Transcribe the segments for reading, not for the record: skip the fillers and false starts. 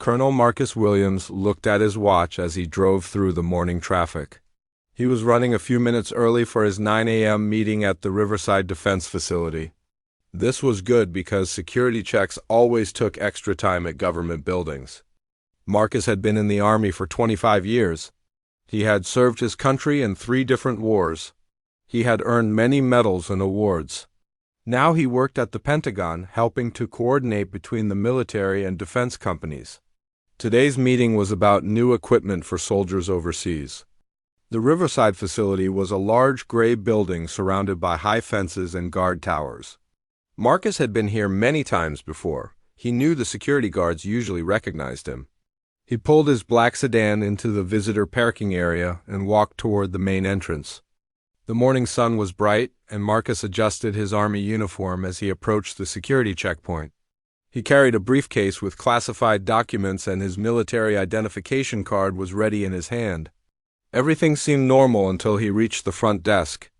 Colonel Marcus Williams looked at his watch as he drove through the morning traffic. He was running a few minutes early for his 9 a.m. meeting at the Riverside Defense Facility. This was good because security checks always took extra time at government buildings. Marcus had been in the Army for 25 years. He had served his country in 3 different wars. He had earned many medals and awards. Now he worked at the Pentagon, helping to coordinate between the military and defense companies. Today's meeting was about new equipment for soldiers overseas. The Riverside facility was a large gray building surrounded by high fences and guard towers. Marcus had been here many times before. He knew the security guards usually recognized him. He pulled his black sedan into the visitor parking area and walked toward the main entrance. The morning sun was bright, and Marcus adjusted his Army uniform as he approached the security checkpoint. He carried a briefcase with classified documents, and his military identification card was ready in his hand. Everything seemed normal until he reached the front desk.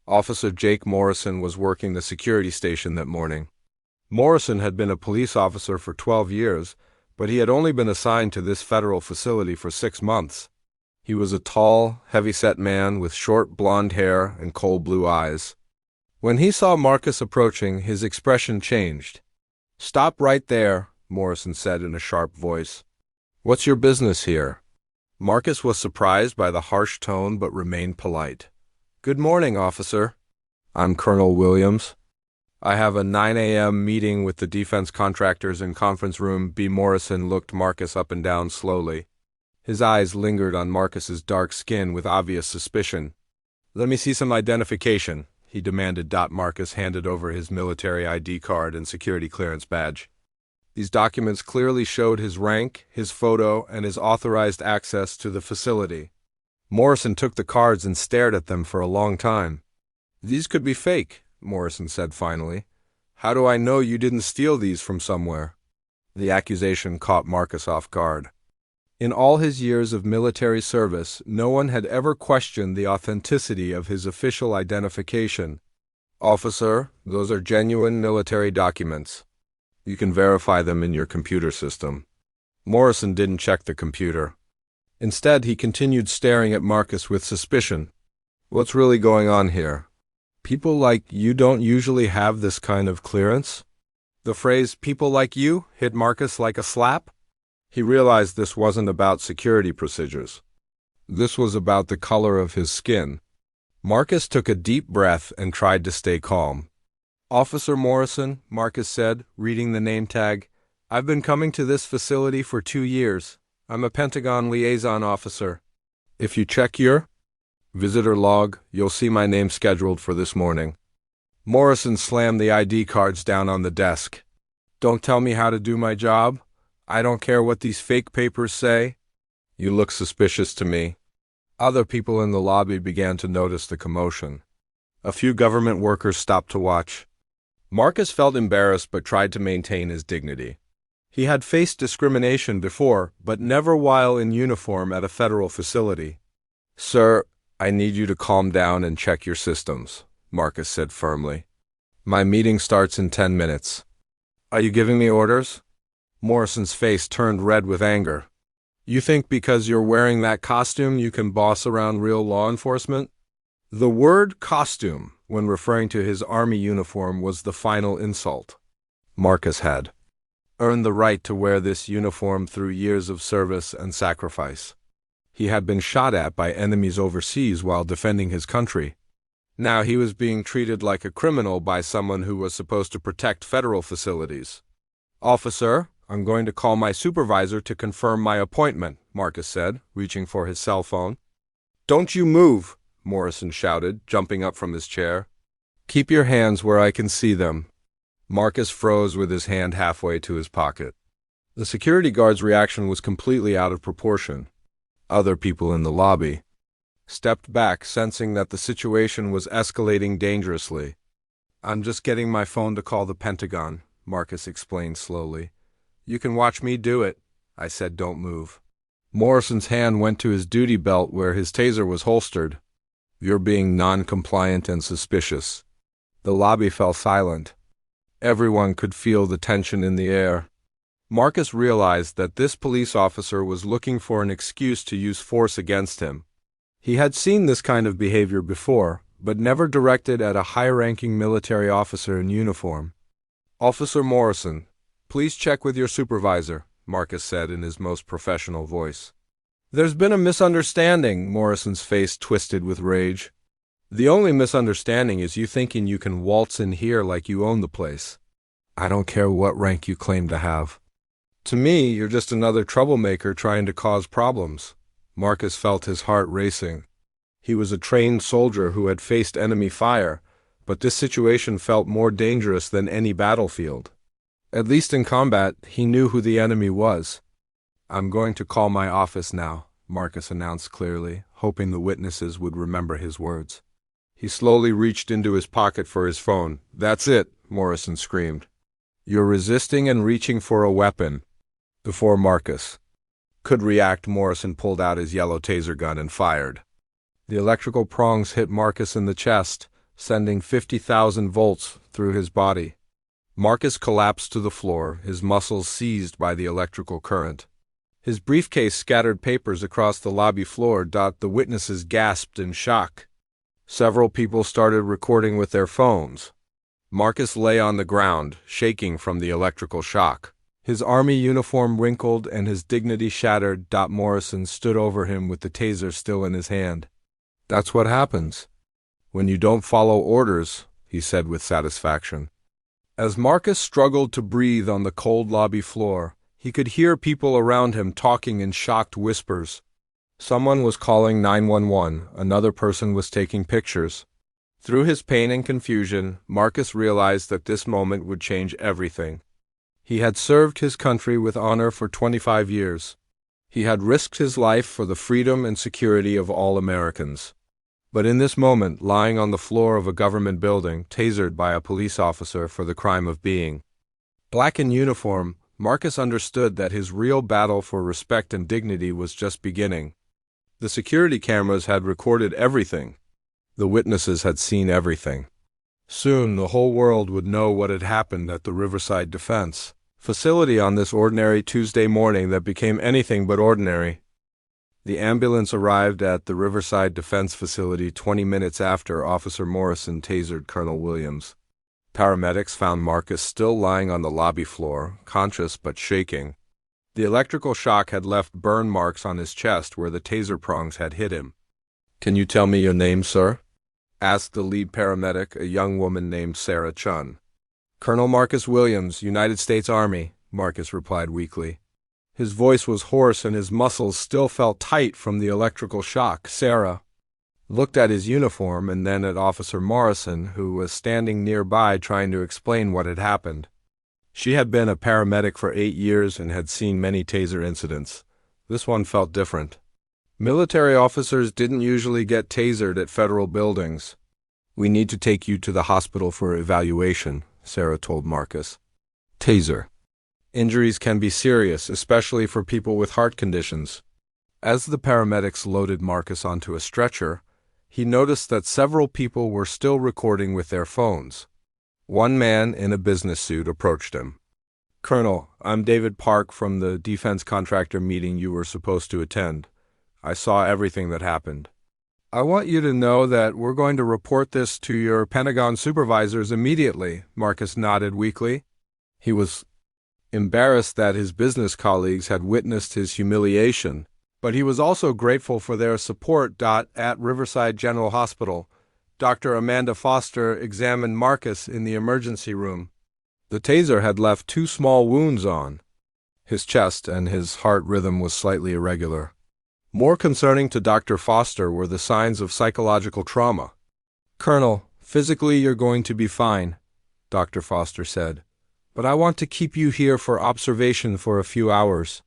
Officer Jake Morrison was working the security station that morning. Morrison had been a police officer for 12 years, but he had only been assigned to this federal facility for 6 months. He was a tall, heavy-set man with short blonde hair and coal blue eyes. When he saw Marcus approaching, his expression changed. "Stop right there," Morrison said in a sharp voice. "What's your business here?" Marcus was surprised by the harsh tone but remained polite. "Good morning, officer. I'm Colonel Williams. I have a 9 a.m. meeting with the defense contractors in conference room B. Morrison looked Marcus up and down slowly. His eyes lingered on Marcus's dark skin with obvious suspicion. "Let me see some identification," he demanded. Marcus handed over his military ID card and security clearance badge. These documents clearly showed his rank, his photo, and his authorized access to the facility. Morrison took the cards and stared at them for a long time. "These could be fake," Morrison said finally. "How do I know you didn't steal these from somewhere?" The accusation caught Marcus off guard. In all his years of military service, no one had ever questioned the authenticity of his official identification. "Officer, those are genuine military documents. You can verify them in your computer system." Morrison didn't check the computer. Instead, he continued staring at Marcus with suspicion. "What's really going on here? People like you don't usually have this kind of clearance?" The phrase "people like you" hit Marcus like a slap. He realized this wasn't about security procedures. This was about the color of his skin. Marcus took a deep breath and tried to stay calm. "Officer Morrison," Marcus said, reading the name tag, "I've been coming to this facility for 2 years. I'm a Pentagon liaison officer. If you check your visitor log, you'll see my name scheduled for this morning." Morrison slammed the ID cards down on the desk. "Don't tell me how to do my job. I don't care what these fake papers say." "You look suspicious to me." Other people in the lobby began to notice the commotion. A few government workers stopped to watch. Marcus felt embarrassed but tried to maintain his dignity. He had faced discrimination before, but never while in uniform at a federal facility. "Sir, I need you to calm down and check your systems," Marcus said firmly. "My meeting starts in 10 minutes. Are you giving me orders?" Morrison's face turned red with anger. "You think because you're wearing that costume you can boss around real law enforcement?" The word "costume," when referring to his Army uniform, was the final insult. Marcus had earned the right to wear this uniform through years of service and sacrifice. He had been shot at by enemies overseas while defending his country. Now he was being treated like a criminal by someone who was supposed to protect federal facilities. "Officer, I'm going to call my supervisor to confirm my appointment," Marcus said, reaching for his cell phone. "Don't you move," Morrison shouted, jumping up from his chair. "Keep your hands where I can see them." Marcus froze with his hand halfway to his pocket. The security guard's reaction was completely out of proportion. Other people in the lobby stepped back, sensing that the situation was escalating dangerously. "I'm just getting my phone to call the Pentagon," Marcus explained slowly. "You can watch me do it." I said, "Don't move." Morrison's hand went to his duty belt where his taser was holstered. "You're being non-compliant and suspicious." The lobby fell silent. Everyone could feel the tension in the air. Marcus realized that this police officer was looking for an excuse to use force against him. He had seen this kind of behavior before, but never directed at a high-ranking military officer in uniform. "Officer Morrison, please check with your supervisor," Marcus said in his most professional voice. "There's been a misunderstanding," Morrison's face twisted with rage. "The only misunderstanding is you thinking you can waltz in here like you own the place. I don't care what rank you claim to have. To me, you're just another troublemaker trying to cause problems." Marcus felt his heart racing. He was a trained soldier who had faced enemy fire, but this situation felt more dangerous than any battlefield. At least in combat, he knew who the enemy was. "I'm going to call my office now," Marcus announced clearly, hoping the witnesses would remember his words. He slowly reached into his pocket for his phone. "That's it," Morrison screamed. "You're resisting and reaching for a weapon." Before Marcus could react, Morrison pulled out his yellow taser gun and fired. The electrical prongs hit Marcus in the chest, sending 50,000 volts through his body. Marcus collapsed to the floor, his muscles seized by the electrical current. His briefcase scattered papers across the lobby floor. The witnesses gasped in shock. Several people started recording with their phones. Marcus lay on the ground, shaking from the electrical shock. His army uniform wrinkled and his dignity shattered. Morrison stood over him with the taser still in his hand. "That's what happens when you don't follow orders," he said with satisfaction. As Marcus struggled to breathe on the cold lobby floor, he could hear people around him talking in shocked whispers. Someone was calling 911, another person was taking pictures. Through his pain and confusion, Marcus realized that this moment would change everything. He had served his country with honor for 25 years. He had risked his life for the freedom and security of all Americans. But in this moment, lying on the floor of a government building, tasered by a police officer for the crime of being black in uniform, Marcus understood that his real battle for respect and dignity was just beginning. The security cameras had recorded everything. The witnesses had seen everything. Soon, the whole world would know what had happened at the Riverside Defense Facility on this ordinary Tuesday morning that became anything but ordinary. The ambulance arrived at the Riverside Defense Facility 20 minutes after Officer Morrison tasered Colonel Williams. Paramedics found Marcus still lying on the lobby floor, conscious but shaking. The electrical shock had left burn marks on his chest where the taser prongs had hit him. "Can you tell me your name, sir?" asked the lead paramedic, a young woman named Sarah Chun. "Colonel Marcus Williams, United States Army," Marcus replied weakly. His voice was hoarse and his muscles still felt tight from the electrical shock. Sarah looked at his uniform and then at Officer Morrison, who was standing nearby trying to explain what had happened. She had been a paramedic for 8 years and had seen many taser incidents. This one felt different. Military officers didn't usually get tasered at federal buildings. "We need to take you to the hospital for evaluation," Sarah told Marcus. Taser. Injuries can be serious, especially for people with heart conditions. As the paramedics loaded Marcus onto a stretcher, he noticed that several people were still recording with their phones. One man in a business suit approached him. "Colonel, I'm David Park from the defense contractor meeting you were supposed to attend. I saw everything that happened. I want you to know that we're going to report this to your Pentagon supervisors immediately." Marcus nodded weakly. He was embarrassed that his business colleagues had witnessed his humiliation, but he was also grateful for their support. At Riverside General Hospital, Dr. Amanda Foster examined Marcus in the emergency room. The taser had left 2 small wounds on his chest, and his heart rhythm was slightly irregular. More concerning to Dr. Foster were the signs of psychological trauma. "Colonel, physically you're going to be fine," Dr. Foster said, "but I want to keep you here for observation for a few hours.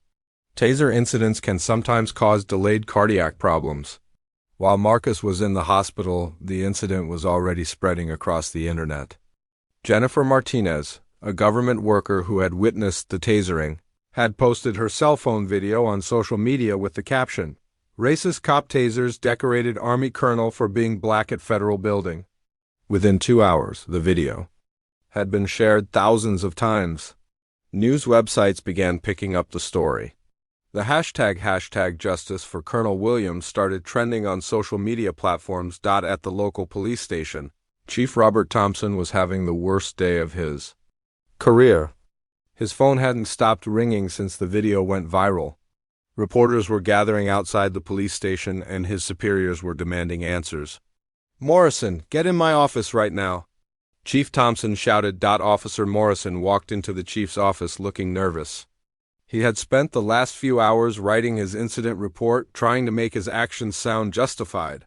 Taser incidents can sometimes cause delayed cardiac problems." While Marcus was in the hospital, the incident was already spreading across the internet. Jennifer Martinez, a government worker who had witnessed the tasering, had posted her cell phone video on social media with the caption, "Racist cop tasers decorated Army colonel for being black at federal building." Within 2 hours, the video had been shared thousands of times. News websites began picking up the story. The hashtag Justice for Colonel Williams started trending on social media platforms. At the local police station, Chief Robert Thompson was having the worst day of his career. His phone hadn't stopped ringing since the video went viral. Reporters were gathering outside the police station, and his superiors were demanding answers. "Morrison, get in my office right now," Chief Thompson shouted. Officer Morrison walked into the chief's office looking nervous. He had spent the last few hours writing his incident report, trying to make his actions sound justified.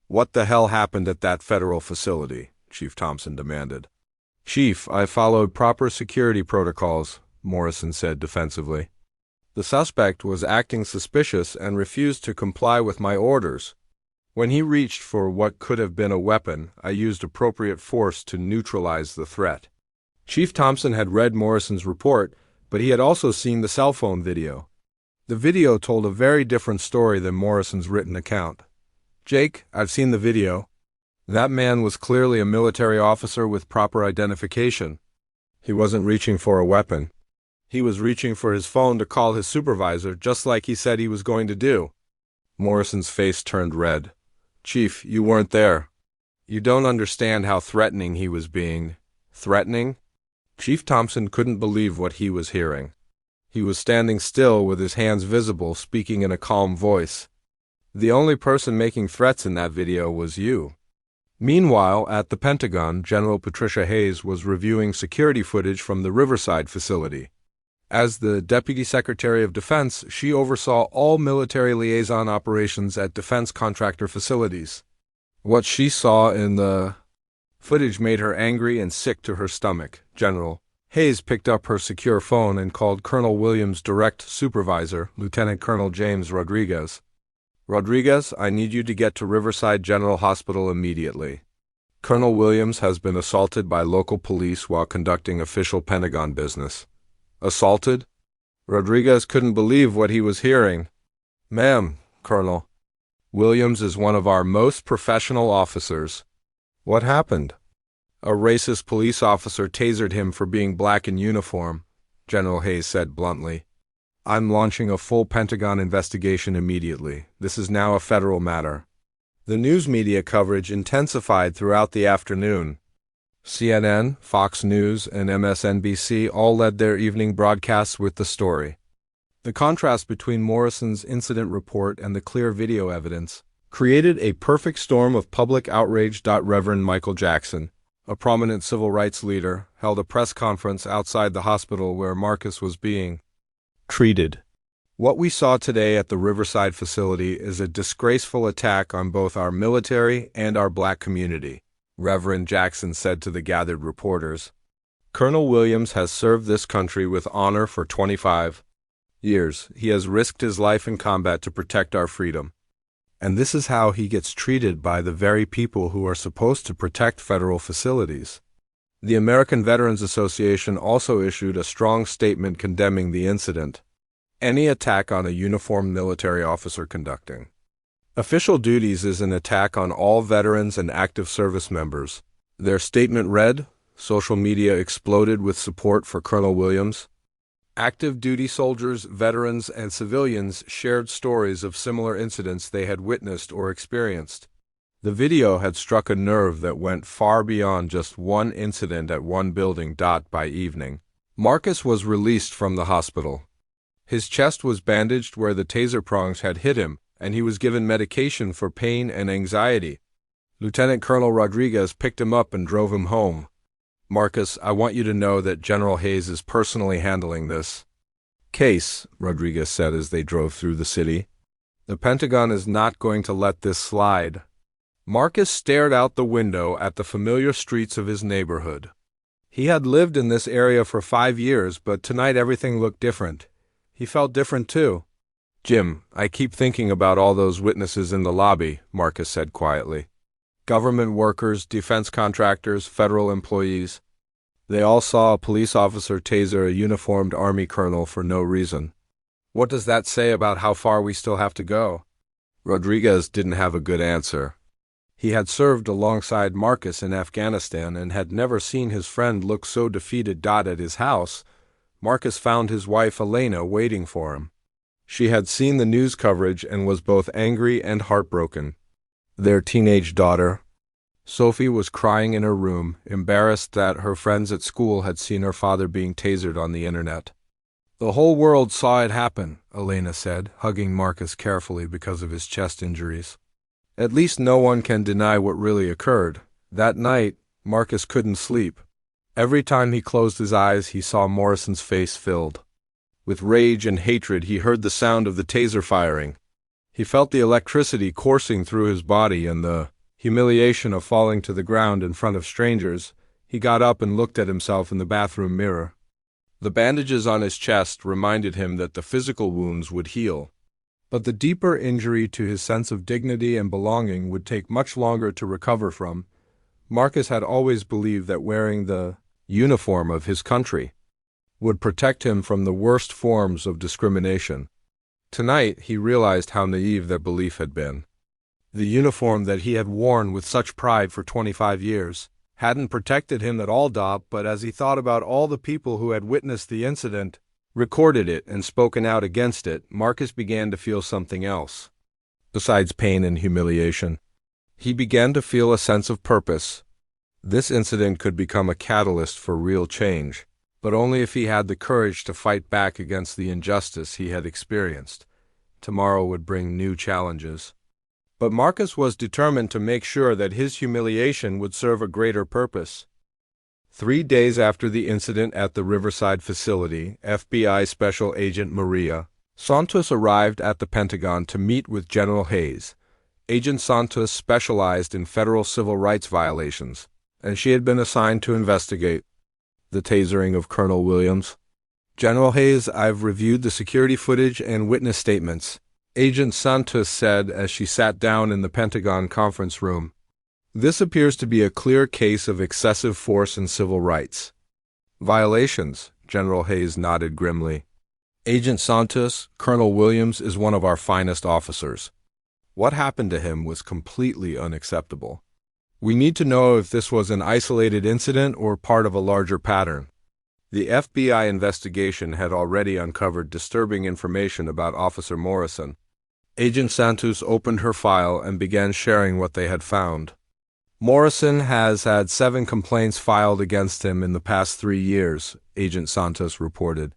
"What the hell happened at that federal facility?" Chief Thompson demanded. "Chief, I followed proper security protocols," Morrison said defensively. "The suspect was acting suspicious and refused to comply with my orders. When he reached for what could have been a weapon, I used appropriate force to neutralize the threat." Chief Thompson had read Morrison's report, but he had also seen the cell phone video. The video told a very different story than Morrison's written account. "Jake, I've seen the video. That man was clearly a military officer with proper identification. He wasn't reaching for a weapon. He was reaching for his phone to call his supervisor, just like he said he was going to do." Morrison's face turned red. "Chief, you weren't there. You don't understand how threatening he was being." "Threatening?" Chief Thompson couldn't believe what he was hearing. He was standing still with his hands visible, speaking in a calm voice. "The only person making threats in that video was you." Meanwhile, at the Pentagon, General Patricia Hayes was reviewing security footage from the Riverside facility. As the Deputy Secretary of Defense, she oversaw all military liaison operations at defense contractor facilities. What she saw in the footage made her angry and sick to her stomach. General Hayes picked up her secure phone and called Colonel Williams' direct supervisor, Lieutenant Colonel James Rodriguez. "Rodriguez, I need you to get to Riverside General Hospital immediately. Colonel Williams has been assaulted by local police while conducting official Pentagon business." "Assaulted?" Rodriguez couldn't believe what he was hearing. "Ma'am, Colonel, Williams is one of our most professional officers." "What happened?" "A racist police officer tasered him for being black in uniform," General Hayes said bluntly. "I'm launching a full Pentagon investigation immediately. This is now a federal matter." The news media coverage intensified throughout the afternoon. CNN, Fox News, and MSNBC all led their evening broadcasts with the story. The contrast between Morrison's incident report and the clear video evidence created a perfect storm of public outrage. Reverend Michael Jackson, a prominent civil rights leader, held a press conference outside the hospital where Marcus was being treated. "What we saw today at the Riverside facility is a disgraceful attack on both our military and our black community," Reverend Jackson said to the gathered reporters. "Colonel Williams has served this country with honor for 25 years. He has risked his life in combat to protect our freedom. And this is how he gets treated by the very people who are supposed to protect federal facilities." The American Veterans Association also issued a strong statement condemning the incident. "Any attack on a uniformed military officer conducting official duties is an attack on all veterans and active service members." Their statement read, "Social media exploded with support for Colonel Williams. Active duty soldiers, veterans, and civilians shared stories of similar incidents they had witnessed or experienced. The video had struck a nerve that went far beyond just one incident at one building." By evening, Marcus was released from the hospital. His chest was bandaged where the taser prongs had hit him, and he was given medication for pain and anxiety. Lieutenant Colonel Rodriguez picked him up and drove him home. "Marcus, I want you to know that General Hayes is personally handling this case," Rodriguez said as they drove through the city. "The Pentagon is not going to let this slide." Marcus stared out the window at the familiar streets of his neighborhood. He had lived in this area for 5 years, but tonight everything looked different. He felt different too. "Jim, I keep thinking about all those witnesses in the lobby," Marcus said quietly. "Government workers, defense contractors, federal employees. They all saw a police officer taser a uniformed Army colonel for no reason. What does that say about how far we still have to go?" Rodriguez didn't have a good answer. He had served alongside Marcus in Afghanistan and had never seen his friend look so defeated. At his house, Marcus found his wife Elena waiting for him. She had seen the news coverage and was both angry and heartbroken. Their teenage daughter, Sophie, was crying in her room, embarrassed that her friends at school had seen her father being tasered on the internet. "The whole world saw it happen," Elena said, hugging Marcus carefully because of his chest injuries. "At least no one can deny what really occurred." That night, Marcus couldn't sleep. Every time he closed his eyes, he saw Morrison's face filled. With rage and hatred, he heard the sound of the taser firing. He felt the electricity coursing through his body and the humiliation of falling to the ground in front of strangers. He got up and looked at himself in the bathroom mirror. The bandages on his chest reminded him that the physical wounds would heal. But the deeper injury to his sense of dignity and belonging would take much longer to recover from. Marcus had always believed that wearing the uniform of his country would protect him from the worst forms of discrimination. Tonight, he realized how naive that belief had been. The uniform that he had worn with such pride for 25 years hadn't protected him at all, but as he thought about all the people who had witnessed the incident, recorded it, and spoken out against it, Marcus began to feel something else. Besides pain and humiliation, he began to feel a sense of purpose. This incident could become a catalyst for real change, but only if he had the courage to fight back against the injustice he had experienced. Tomorrow would bring new challenges. But Marcus was determined to make sure that his humiliation would serve a greater purpose. 3 days after the incident at the Riverside facility, FBI Special Agent Maria Santos arrived at the Pentagon to meet with General Hayes. Agent Santos specialized in federal civil rights violations, and she had been assigned to investigate the tasering of Colonel Williams. "General Hayes, I've reviewed the security footage and witness statements," Agent Santos said as she sat down in the Pentagon conference room. "This appears to be a clear case of excessive force and civil rights violations." General Hayes nodded grimly. "Agent Santos, Colonel Williams is one of our finest officers. What happened to him was completely unacceptable. We need to know if this was an isolated incident or part of a larger pattern." The FBI investigation had already uncovered disturbing information about Officer Morrison. Agent Santos opened her file and began sharing what they had found. "Morrison has had 7 complaints filed against him in the past 3 years, Agent Santos reported.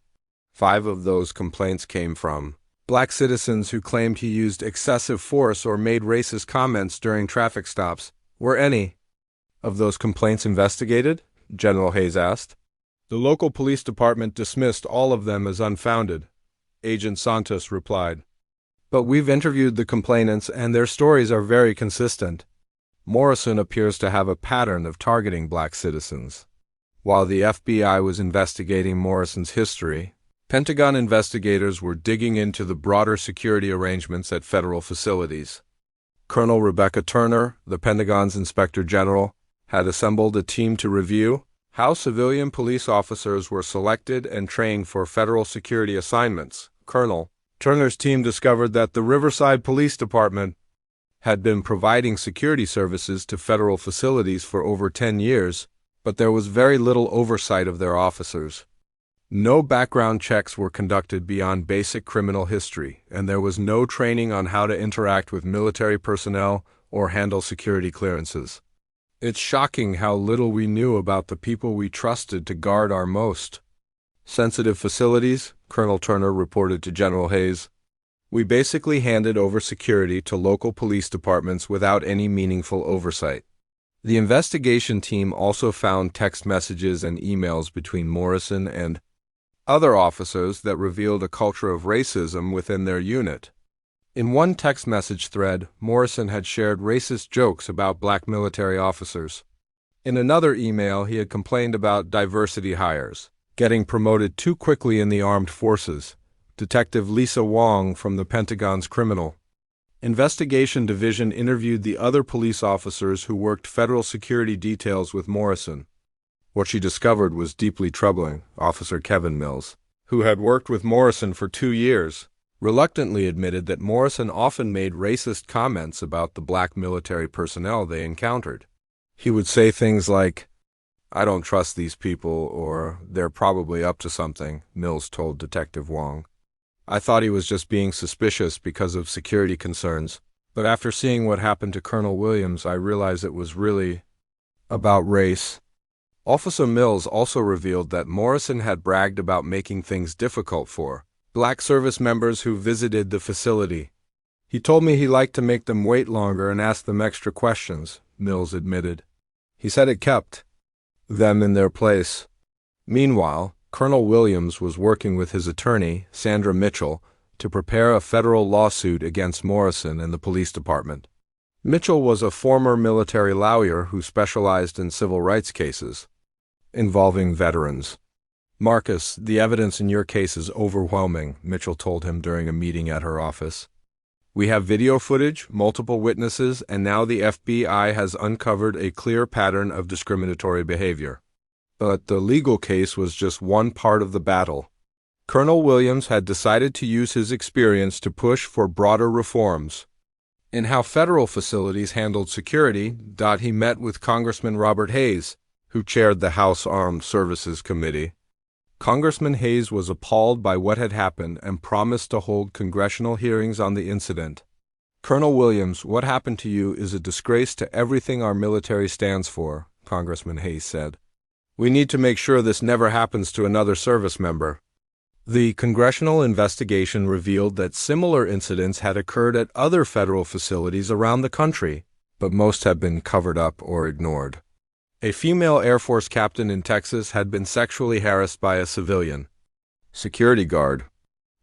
5 of those complaints came from black citizens who claimed he used excessive force or made racist comments during traffic stops. Were any of those complaints investigated?" General Hayes asked. "The local police department dismissed all of them as unfounded," Agent Santos replied. "But we've interviewed the complainants and their stories are very consistent. Morrison appears to have a pattern of targeting black citizens." While the FBI was investigating Morrison's history, Pentagon investigators were digging into the broader security arrangements at federal facilities. Colonel Rebecca Turner, the Pentagon's Inspector General, had assembled a team to review how civilian police officers were selected and trained for federal security assignments. Colonel Turner's team discovered that the Riverside Police Department had been providing security services to federal facilities for over 10 years, but there was very little oversight of their officers. No background checks were conducted beyond basic criminal history, and there was no training on how to interact with military personnel or handle security clearances. "It's shocking how little we knew about the people we trusted to guard our most sensitive facilities," Colonel Turner reported to General Hayes. "We basically handed over security to local police departments without any meaningful oversight." The investigation team also found text messages and emails between Morrison and other officers that revealed a culture of racism within their unit. In one text message thread, Morrison had shared racist jokes about black military officers. In another email, he had complained about diversity hires getting promoted too quickly in the armed forces. Detective Lisa Wong from the Pentagon's Criminal Investigation Division interviewed the other police officers who worked federal security details with Morrison. What she discovered was deeply troubling. Officer Kevin Mills, who had worked with Morrison for 2 years, reluctantly admitted that Morrison often made racist comments about the black military personnel they encountered. He would say things like, I don't trust these people, or they're probably up to something, Mills told Detective Wong. I thought he was just being suspicious because of security concerns, but after seeing what happened to Colonel Williams, I realized it was really about race. Officer Mills also revealed that Morrison had bragged about making things difficult for black service members who visited the facility. He told me he liked to make them wait longer and ask them extra questions, Mills admitted. He said it kept them in their place. Meanwhile, Colonel Williams was working with his attorney, Sandra Mitchell, to prepare a federal lawsuit against Morrison and the police department. Mitchell was a former military lawyer who specialized in civil rights cases involving veterans. Marcus, the evidence in your case is overwhelming, Mitchell told him during a meeting at her office. We have video footage, multiple witnesses, and now the FBI has uncovered a clear pattern of discriminatory behavior. But the legal case was just one part of the battle. Colonel Williams had decided to use his experience to push for broader reforms in how federal facilities handled security. He met with Congressman Robert Hayes, who chaired the House Armed Services Committee. Congressman Hayes was appalled by what had happened and promised to hold congressional hearings on the incident. Colonel Williams, what happened to you is a disgrace to everything our military stands for, Congressman Hayes said. We need to make sure this never happens to another service member. The congressional investigation revealed that similar incidents had occurred at other federal facilities around the country, but most have been covered up or ignored. A female Air Force captain in Texas had been sexually harassed by a civilian security guard.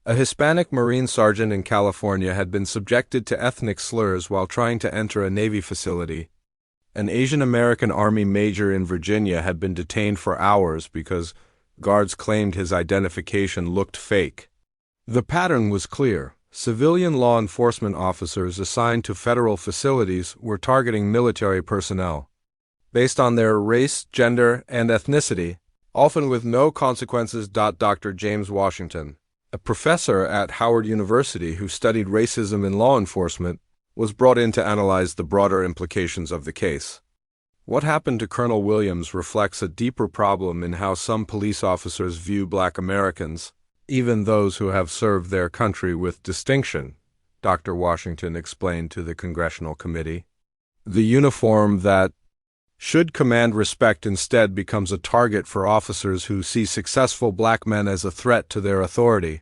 A Hispanic Marine sergeant in California had been subjected to ethnic slurs while trying to enter a Navy facility. An Asian American Army major in Virginia had been detained for hours because guards claimed his identification looked fake. The pattern was clear. Civilian law enforcement officers assigned to federal facilities were targeting military personnel based on their race, gender, and ethnicity, often with no consequences. Dr. James Washington, a professor at Howard University who studied racism in law enforcement, was brought in to analyze the broader implications of the case. What happened to Colonel Williams reflects a deeper problem in how some police officers view black Americans, even those who have served their country with distinction, Dr. Washington explained to the Congressional Committee. The uniform that should command respect instead becomes a target for officers who see successful black men as a threat to their authority.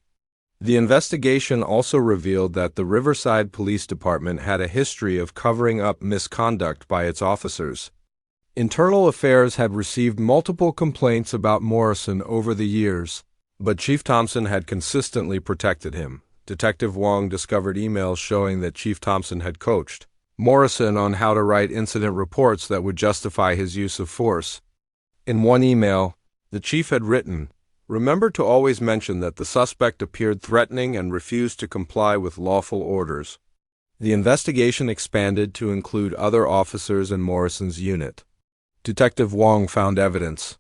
The investigation also revealed that the Riverside Police Department had a history of covering up misconduct by its officers. Internal Affairs had received multiple complaints about Morrison over the years, but Chief Thompson had consistently protected him. Detective Wong discovered emails showing that Chief Thompson had coached Morrison on how to write incident reports that would justify his use of force. In one email, the chief had written, "Remember to always mention that the suspect appeared threatening and refused to comply with lawful orders." The investigation expanded to include other officers in Morrison's unit. Detective Wong found evidence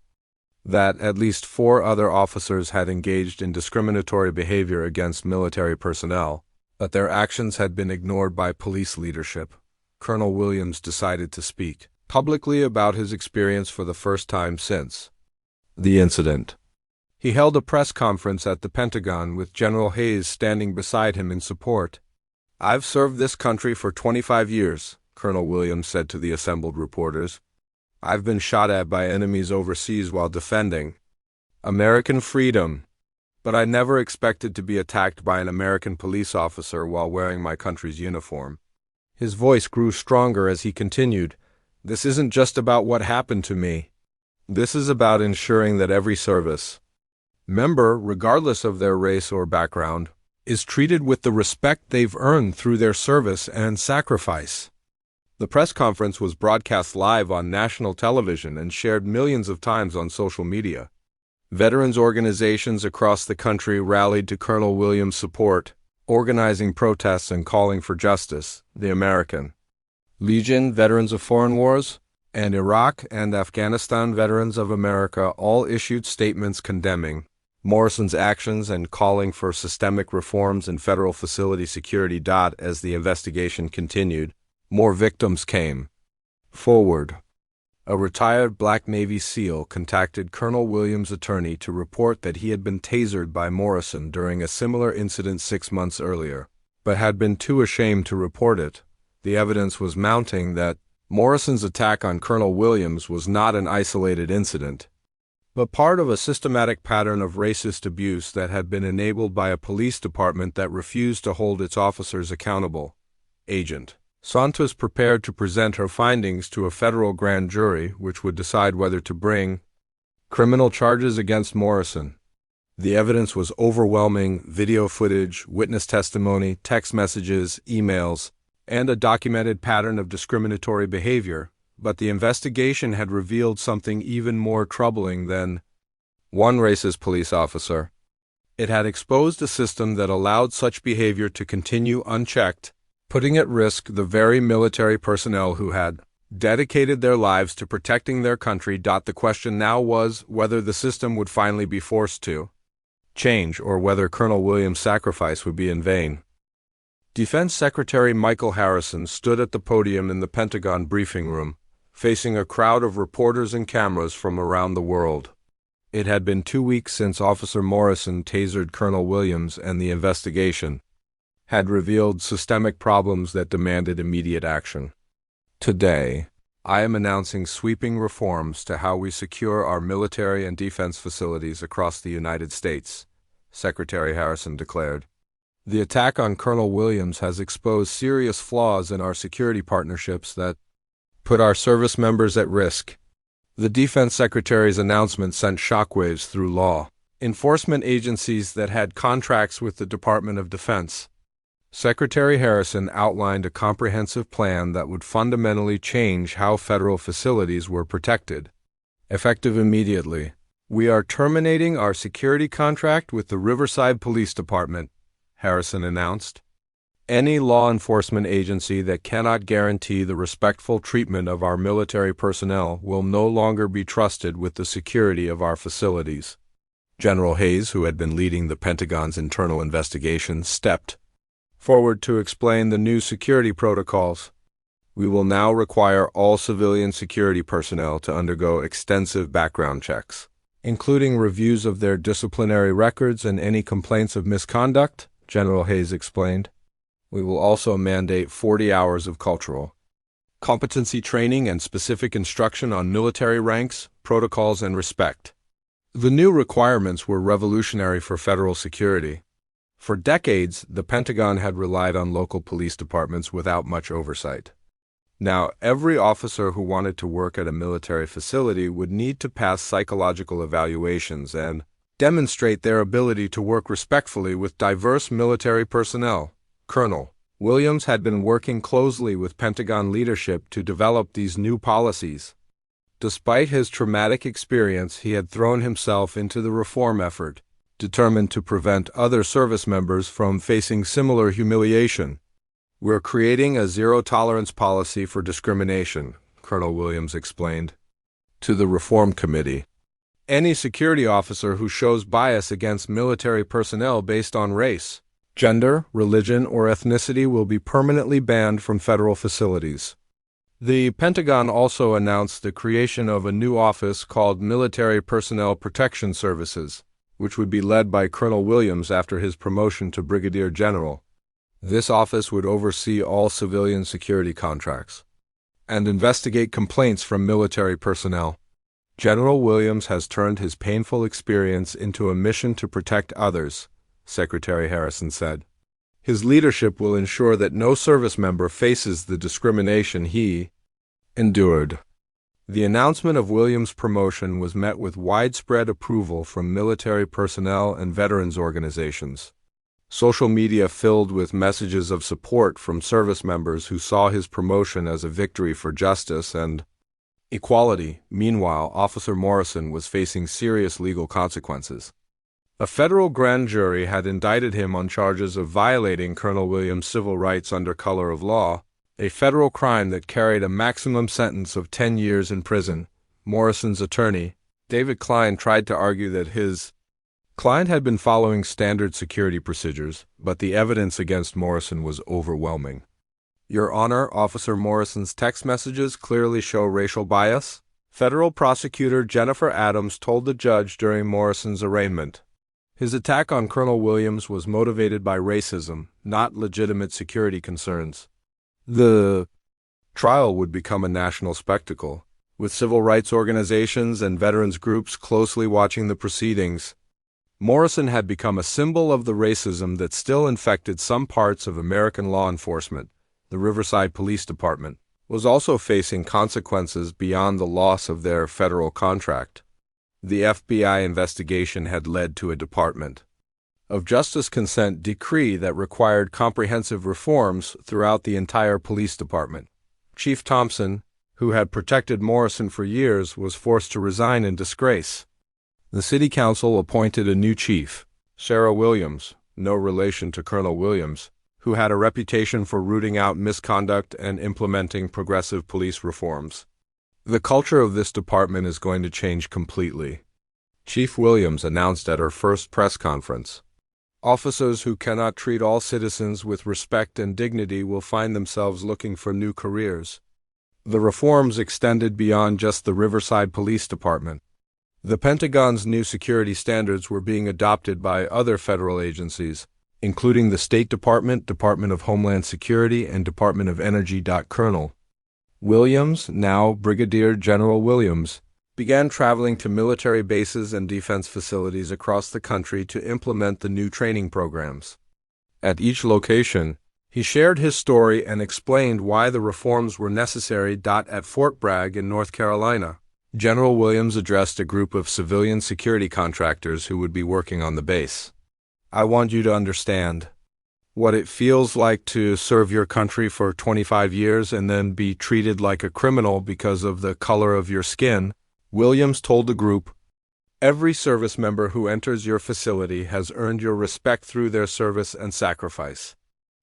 that at least 4 other officers had engaged in discriminatory behavior against military personnel, but their actions had been ignored by police leadership. Colonel Williams decided to speak publicly about his experience for the first time since the incident. He held a press conference at the Pentagon with General Hayes standing beside him in support. "I've served this country for 25 years, Colonel Williams said to the assembled reporters. I've been shot at by enemies overseas while defending American freedom, but I never expected to be attacked by an American police officer while wearing my country's uniform." His voice grew stronger as he continued, "This isn't just about what happened to me. This is about ensuring that every service member, regardless of their race or background, is treated with the respect they've earned through their service and sacrifice." The press conference was broadcast live on national television and shared millions of times on social media. Veterans organizations across the country rallied to Colonel Williams' support, organizing protests and calling for justice. The American Legion, Veterans of Foreign Wars, and Iraq and Afghanistan Veterans of America all issued statements condemning Morrison's actions and calling for systemic reforms in federal facility security. As the investigation continued, more victims came forward. A retired Black Navy SEAL contacted Colonel Williams' attorney to report that he had been tasered by Morrison during a similar incident 6 months earlier, but had been too ashamed to report it. The evidence was mounting that Morrison's attack on Colonel Williams was not an isolated incident, but part of a systematic pattern of racist abuse that had been enabled by a police department that refused to hold its officers accountable. Agent Santos prepared to present her findings to a federal grand jury, which would decide whether to bring criminal charges against Morrison. The evidence was overwhelming: video footage, witness testimony, text messages, emails, and a documented pattern of discriminatory behavior. But the investigation had revealed something even more troubling than one racist police officer. It had exposed a system that allowed such behavior to continue unchecked, putting at risk the very military personnel who had dedicated their lives to protecting their country. The question now was whether the system would finally be forced to change, or whether Colonel Williams' sacrifice would be in vain. Defense Secretary Michael Harrison stood at the podium in the Pentagon briefing room, facing a crowd of reporters and cameras from around the world. It had been 2 weeks since Officer Morrison tasered Colonel Williams, and the investigation had revealed systemic problems that demanded immediate action. Today, I am announcing sweeping reforms to how we secure our military and defense facilities across the United States, Secretary Harrison declared. The attack on Colonel Williams has exposed serious flaws in our security partnerships that put our service members at risk. The Defense Secretary's announcement sent shockwaves through law enforcement agencies that had contracts with the Department of Defense. Secretary Harrison outlined a comprehensive plan that would fundamentally change how federal facilities were protected. Effective immediately, we are terminating our security contract with the Riverside Police Department, Harrison announced. Any law enforcement agency that cannot guarantee the respectful treatment of our military personnel will no longer be trusted with the security of our facilities. General Hayes, who had been leading the Pentagon's internal investigation, stepped forward to explain the new security protocols. We will now require all civilian security personnel to undergo extensive background checks, including reviews of their disciplinary records and any complaints of misconduct, General Hayes explained. We will also mandate 40 hours of cultural competency training and specific instruction on military ranks, protocols, and respect. The new requirements were revolutionary for federal security. For decades, the Pentagon had relied on local police departments without much oversight. Now, every officer who wanted to work at a military facility would need to pass psychological evaluations and demonstrate their ability to work respectfully with diverse military personnel. Colonel Williams had been working closely with Pentagon leadership to develop these new policies. Despite his traumatic experience, he had thrown himself into the reform effort, determined to prevent other service members from facing similar humiliation. We're creating a zero-tolerance policy for discrimination, Colonel Williams explained to the Reform Committee. Any security officer who shows bias against military personnel based on race, gender, religion, or ethnicity will be permanently banned from federal facilities. The Pentagon also announced the creation of a new office called Military Personnel Protection Services, which would be led by Colonel Williams after his promotion to Brigadier General. This office would oversee all civilian security contracts and investigate complaints from military personnel. General Williams has turned his painful experience into a mission to protect others, Secretary Harrison said. His leadership will ensure that no service member faces the discrimination he endured. The announcement of Williams' promotion was met with widespread approval from military personnel and veterans organizations. Social media filled with messages of support from service members who saw his promotion as a victory for justice and equality. Meanwhile, Officer Morrison was facing serious legal consequences. A federal grand jury had indicted him on charges of violating Colonel Williams' civil rights under color of law, a federal crime that carried a maximum sentence of 10 years in prison. Morrison's attorney, David Klein, tried to argue that his client had been following standard security procedures, but the evidence against Morrison was overwhelming. Your Honor, Officer Morrison's text messages clearly show racial bias, Federal prosecutor Jennifer Adams told the judge during Morrison's arraignment. His attack on Colonel Williams was motivated by racism, not legitimate security concerns. The trial would become a national spectacle, with civil rights organizations and veterans groups closely watching the proceedings. Morrison had become a symbol of the racism that still infected some parts of American law enforcement. The Riverside Police Department was also facing consequences beyond the loss of their federal contract. The FBI investigation had led to a Department of Justice consent decree that required comprehensive reforms throughout the entire police department. Chief Thompson, who had protected Morrison for years, was forced to resign in disgrace. The city council appointed a new chief, Sarah Williams, no relation to Colonel Williams, who had a reputation for rooting out misconduct and implementing progressive police reforms. The culture of this department is going to change completely, Chief Williams announced at her first press conference. Officers who cannot treat all citizens with respect and dignity will find themselves looking for new careers. The reforms extended beyond just the Riverside Police Department. The Pentagon's new security standards were being adopted by other federal agencies, including the State Department, Department of Homeland Security, and Department of Energy. Colonel Williams, now Brigadier General Williams, began traveling to military bases and defense facilities across the country to implement the new training programs. At each location, he shared his story and explained why the reforms were necessary. At Fort Bragg in North Carolina, General Williams addressed a group of civilian security contractors who would be working on the base. I want you to understand what it feels like to serve your country for 25 years and then be treated like a criminal because of the color of your skin, Williams told the group. Every service member who enters your facility has earned your respect through their service and sacrifice.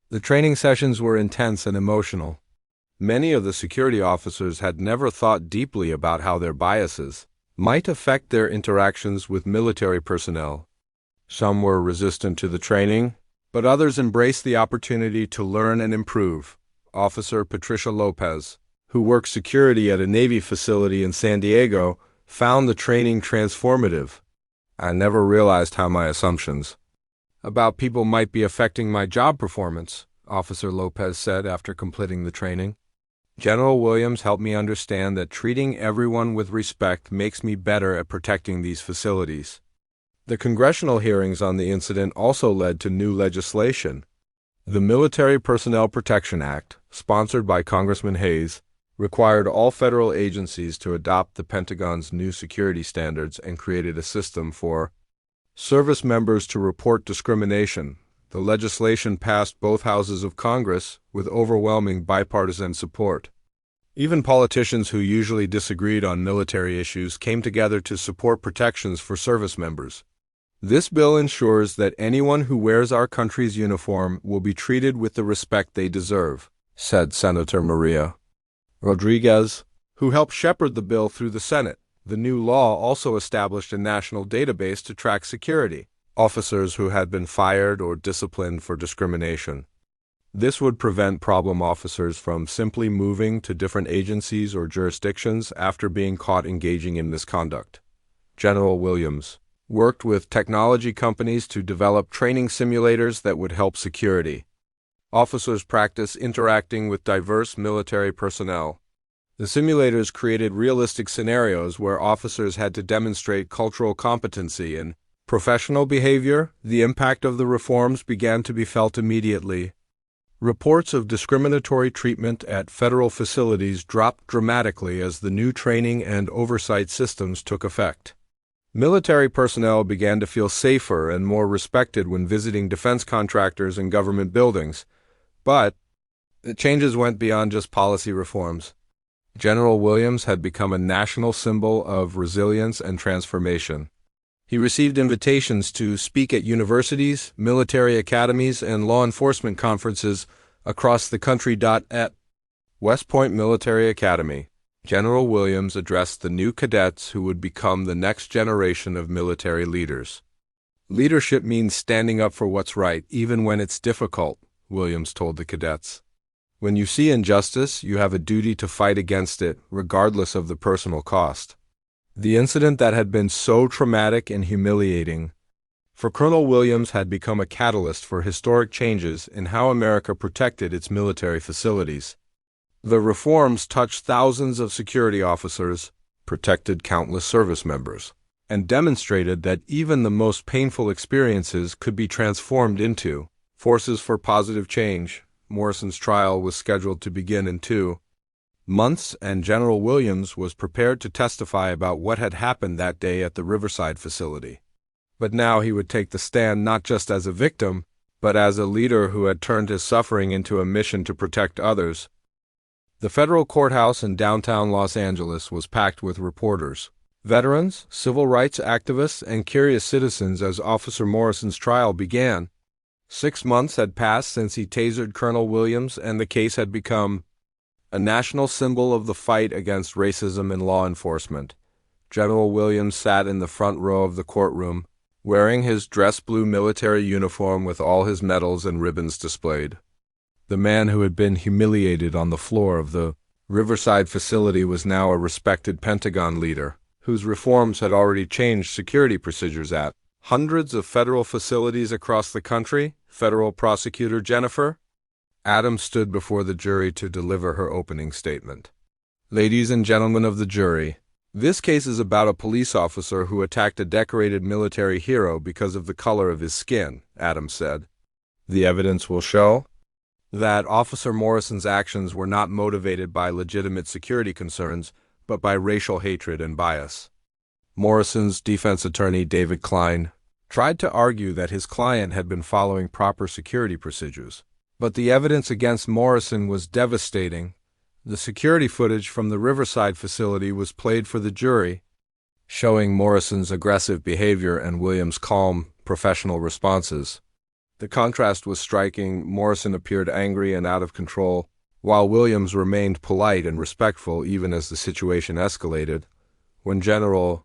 The training sessions were intense and emotional. Many of the security officers had never thought deeply about how their biases might affect their interactions with military personnel. Some were resistant to the training, but others embraced the opportunity to learn and improve. Officer Patricia Lopez, who worked security at a Navy facility in San Diego, found the training transformative. I never realized how my assumptions about people might be affecting my job performance, Officer Lopez said after completing the training. General Williams helped me understand that treating everyone with respect makes me better at protecting these facilities. The congressional hearings on the incident also led to new legislation. The Military Personnel Protection Act, sponsored by Congressman Hayes, required all federal agencies to adopt the Pentagon's new security standards and created a system for service members to report discrimination. The legislation passed both houses of Congress with overwhelming bipartisan support. Even politicians who usually disagreed on military issues came together to support protections for service members. This bill ensures that anyone who wears our country's uniform will be treated with the respect they deserve, said Senator Maria Rodriguez, who helped shepherd the bill through the Senate. The new law also established a national database to track security officers who had been fired or disciplined for discrimination. This would prevent problem officers from simply moving to different agencies or jurisdictions after being caught engaging in misconduct. General Williams worked with technology companies to develop training simulators that would help security officers practice interacting with diverse military personnel. The simulators created realistic scenarios where officers had to demonstrate cultural competency and professional behavior. The impact of the reforms began to be felt immediately. Reports of discriminatory treatment at federal facilities dropped dramatically as the new training and oversight systems took effect. Military personnel began to feel safer and more respected when visiting defense contractors and government buildings. But the changes went beyond just policy reforms. General Williams had become a national symbol of resilience and transformation. He received invitations to speak at universities, military academies, and law enforcement conferences across the country. At West Point Military Academy, General Williams addressed the new cadets who would become the next generation of military leaders. Leadership means standing up for what's right, even when it's difficult, Williams told the cadets. When you see injustice, you have a duty to fight against it, regardless of the personal cost. The incident that had been so traumatic and humiliating for Colonel Williams had become a catalyst for historic changes in how America protected its military facilities. The reforms touched thousands of security officers, protected countless service members, and demonstrated that even the most painful experiences could be transformed into forces for positive change. Morrison's trial was scheduled to begin in 2 months, and General Williams was prepared to testify about what had happened that day at the Riverside facility. But now he would take the stand not just as a victim, but as a leader who had turned his suffering into a mission to protect others. The federal courthouse in downtown Los Angeles was packed with reporters, veterans, civil rights activists, and curious citizens as Officer Morrison's trial began. 6 months had passed since he tasered Colonel Williams, and the case had become a national symbol of the fight against racism in law enforcement. General Williams sat in the front row of the courtroom, wearing his dress blue military uniform with all his medals and ribbons displayed. The man who had been humiliated on the floor of the Riverside facility was now a respected Pentagon leader, whose reforms had already changed security procedures at hundreds of federal facilities across the country. Federal prosecutor Jennifer Adams stood before the jury to deliver her opening statement. Ladies and gentlemen of the jury, this case is about a police officer who attacked a decorated military hero because of the color of his skin, Adams said. The evidence will show that Officer Morrison's actions were not motivated by legitimate security concerns, but by racial hatred and bias. Morrison's defense attorney, David Klein, tried to argue that his client had been following proper security procedures, but the evidence against Morrison was devastating. The security footage from the Riverside facility was played for the jury, showing Morrison's aggressive behavior and Williams' calm, professional responses. The contrast was striking. Morrison appeared angry and out of control, while Williams remained polite and respectful even as the situation escalated. When General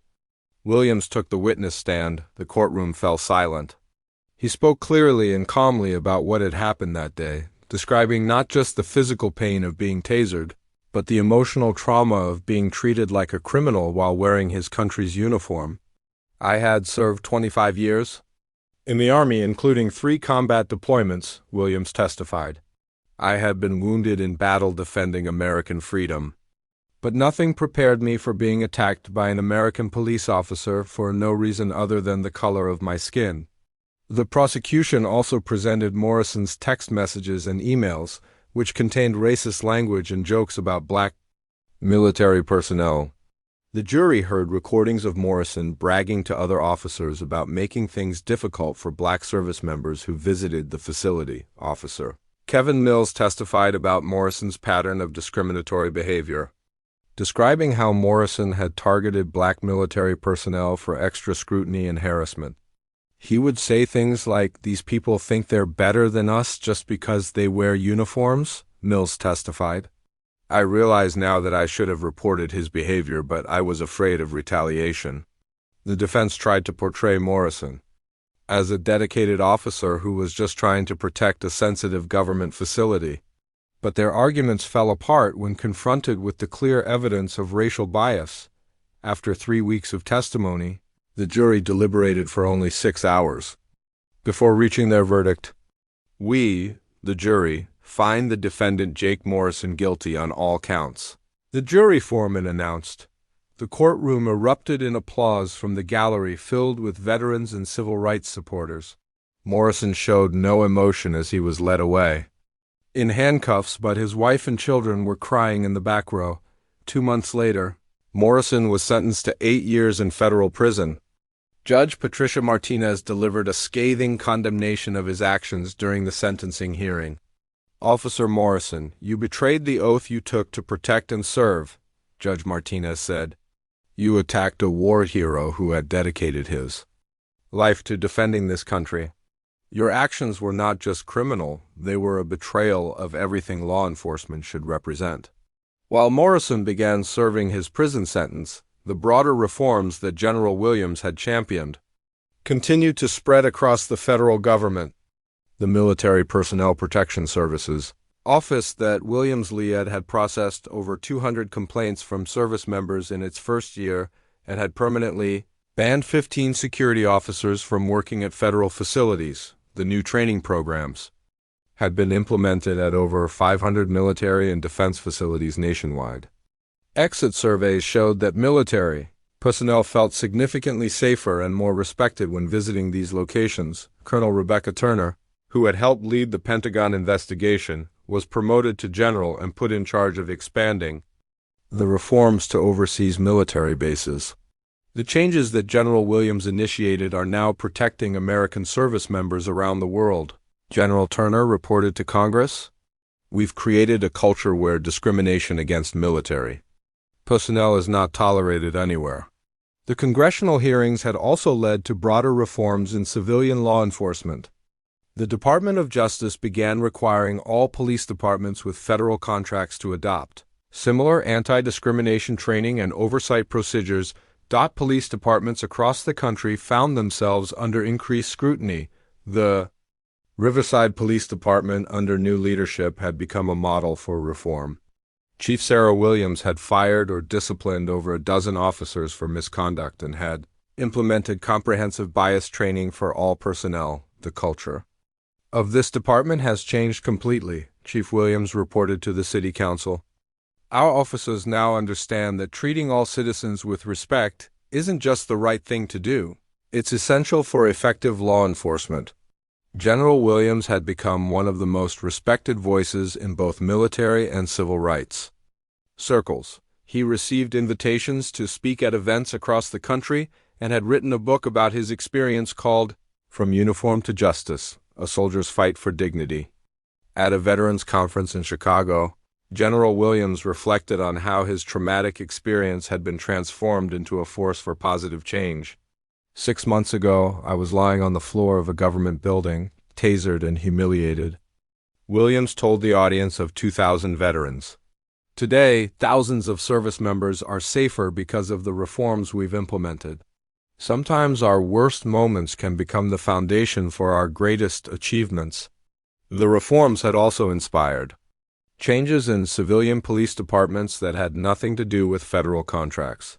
Williams took the witness stand, the courtroom fell silent. He spoke clearly and calmly about what had happened that day, describing not just the physical pain of being tasered, but the emotional trauma of being treated like a criminal while wearing his country's uniform. I had served 25 years in the Army, including 3 combat deployments, Williams testified. I had been wounded in battle defending American freedom. But nothing prepared me for being attacked by an American police officer for no reason other than the color of my skin. The prosecution also presented Morrison's text messages and emails, which contained racist language and jokes about black military personnel. The jury heard recordings of Morrison bragging to other officers about making things difficult for black service members who visited the facility. Officer Kevin Mills testified about Morrison's pattern of discriminatory behavior, describing how Morrison had targeted black military personnel for extra scrutiny and harassment. He would say things like, "These people think they're better than us just because they wear uniforms," Mills testified. I realize now that I should have reported his behavior, but I was afraid of retaliation. The defense tried to portray Morrison as a dedicated officer who was just trying to protect a sensitive government facility. But their arguments fell apart when confronted with the clear evidence of racial bias. After 3 weeks of testimony, the jury deliberated for only 6 hours before reaching their verdict. We, the jury, find the defendant Jake Morrison guilty on all counts, the jury foreman announced. The courtroom erupted in applause from the gallery filled with veterans and civil rights supporters. Morrison showed no emotion as he was led away, in handcuffs, but his wife and children were crying in the back row. 2 months later, Morrison was sentenced to 8 years in federal prison. Judge Patricia Martinez delivered a scathing condemnation of his actions during the sentencing hearing. "Officer Morrison, you betrayed the oath you took to protect and serve," Judge Martinez said. "You attacked a war hero who had dedicated his life to defending this country. Your actions were not just criminal, they were a betrayal of everything law enforcement should represent." While Morrison began serving his prison sentence, the broader reforms that General Williams had championed continued to spread across the federal government. The Military Personnel Protection Services, office that Williams-Lehad had processed over 200 complaints from service members in its first year and had permanently banned 15 security officers from working at federal facilities. The new training programs had been implemented at over 500 military and defense facilities nationwide. Exit surveys showed that military personnel felt significantly safer and more respected when visiting these locations. Colonel Rebecca Turner, who had helped lead the Pentagon investigation, was promoted to general and put in charge of expanding the reforms to overseas military bases. The changes that General Williams initiated are now protecting American service members around the world. General Turner reported to Congress, "We've created a culture where discrimination against military personnel is not tolerated anywhere." The congressional hearings had also led to broader reforms in civilian law enforcement. The Department of Justice began requiring all police departments with federal contracts to adopt similar anti-discrimination training and oversight procedures. Police departments across the country found themselves under increased scrutiny. The Riverside Police Department, under new leadership, had become a model for reform. Chief Sarah Williams had fired or disciplined over a dozen officers for misconduct and had implemented comprehensive bias training for all personnel. The culture of this department has changed completely, Chief Williams reported to the City Council. Our officers now understand that treating all citizens with respect isn't just the right thing to do. It's essential for effective law enforcement. General Williams had become one of the most respected voices in both military and civil rights circles. He received invitations to speak at events across the country and had written a book about his experience called From Uniform to Justice: A Soldier's Fight for Dignity. At a veterans conference in Chicago, General Williams reflected on how his traumatic experience had been transformed into a force for positive change. 6 months ago, I was lying on the floor of a government building, tasered and humiliated. Williams told the audience of 2,000 veterans. Today, thousands of service members are safer because of the reforms we've implemented. Sometimes our worst moments can become the foundation for our greatest achievements. The reforms had also inspired changes in civilian police departments that had nothing to do with federal contracts.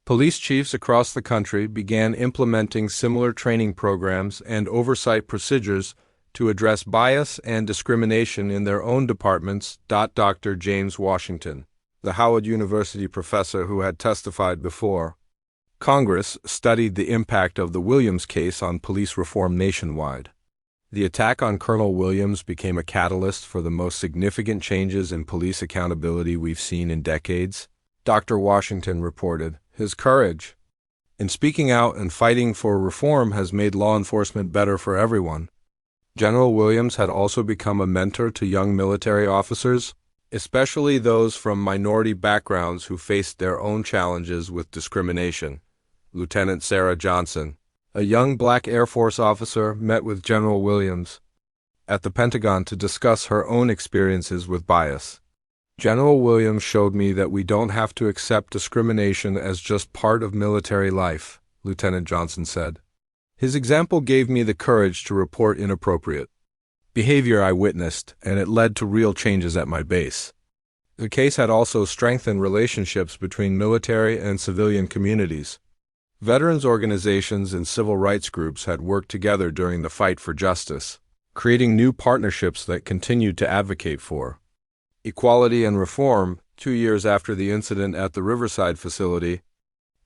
Police chiefs across the country began implementing similar training programs and oversight procedures to address bias and discrimination in their own departments. Dr. James Washington, the Howard University professor who had testified before Congress, studied the impact of the Williams case on police reform nationwide. The attack on Colonel Williams became a catalyst for the most significant changes in police accountability we've seen in decades. Dr. Washington reported, "His courage in speaking out and fighting for reform has made law enforcement better for everyone." General Williams had also become a mentor to young military officers, especially those from minority backgrounds who faced their own challenges with discrimination. Lieutenant Sarah Johnson, a young black Air Force officer, met with General Williams at the Pentagon to discuss her own experiences with bias. "General Williams showed me that we don't have to accept discrimination as just part of military life," Lieutenant Johnson said. "His example gave me the courage to report inappropriate behavior I witnessed, and it led to real changes at my base." The case had also strengthened relationships between military and civilian communities. Veterans organizations and civil rights groups had worked together during the fight for justice, creating new partnerships that continued to advocate for equality and reform. 2 years after the incident at the Riverside facility,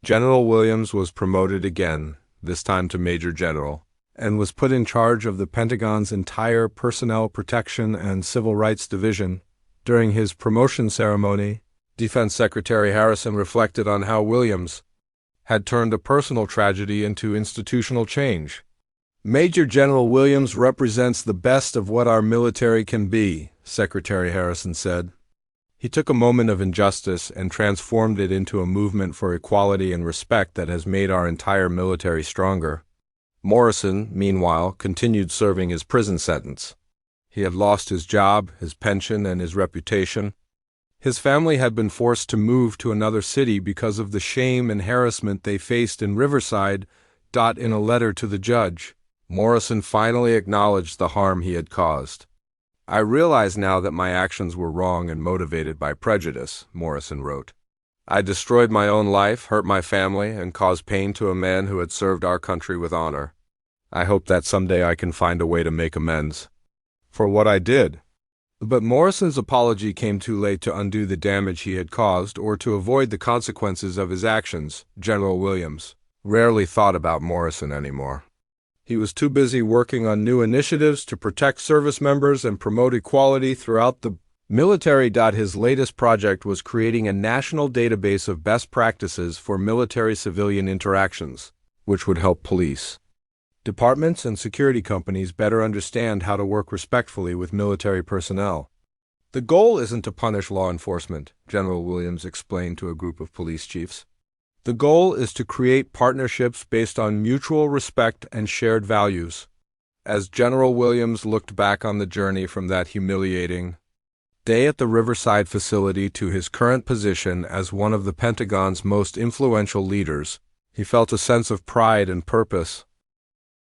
General Williams was promoted again, this time to Major General, and was put in charge of the Pentagon's entire Personnel Protection and Civil Rights Division. During his promotion ceremony, Defense Secretary Harrison reflected on how Williams had turned a personal tragedy into institutional change. "Major General Williams represents the best of what our military can be," Secretary Harrison said. "He took a moment of injustice and transformed it into a movement for equality and respect that has made our entire military stronger." Morrison, meanwhile, continued serving his prison sentence. He had lost his job, his pension, and his reputation. His family had been forced to move to another city because of the shame and harassment they faced in Riverside. In a letter to the judge, Morrison finally acknowledged the harm he had caused. I realize now that my actions were wrong and motivated by prejudice, Morrison wrote. I destroyed my own life, hurt my family, and caused pain to a man who had served our country with honor. I hope that someday I can find a way to make amends for what I did. But Morrison's apology came too late to undo the damage he had caused or to avoid the consequences of his actions. General Williams rarely thought about Morrison anymore. He was too busy working on new initiatives to protect service members and promote equality throughout the military. His latest project was creating a national database of best practices for military-civilian interactions, which would help police departments and security companies better understand how to work respectfully with military personnel. The goal isn't to punish law enforcement, General Williams explained to a group of police chiefs. The goal is to create partnerships based on mutual respect and shared values. As General Williams looked back on the journey from that humiliating day at the Riverside facility to his current position as one of the Pentagon's most influential leaders, he felt a sense of pride and purpose.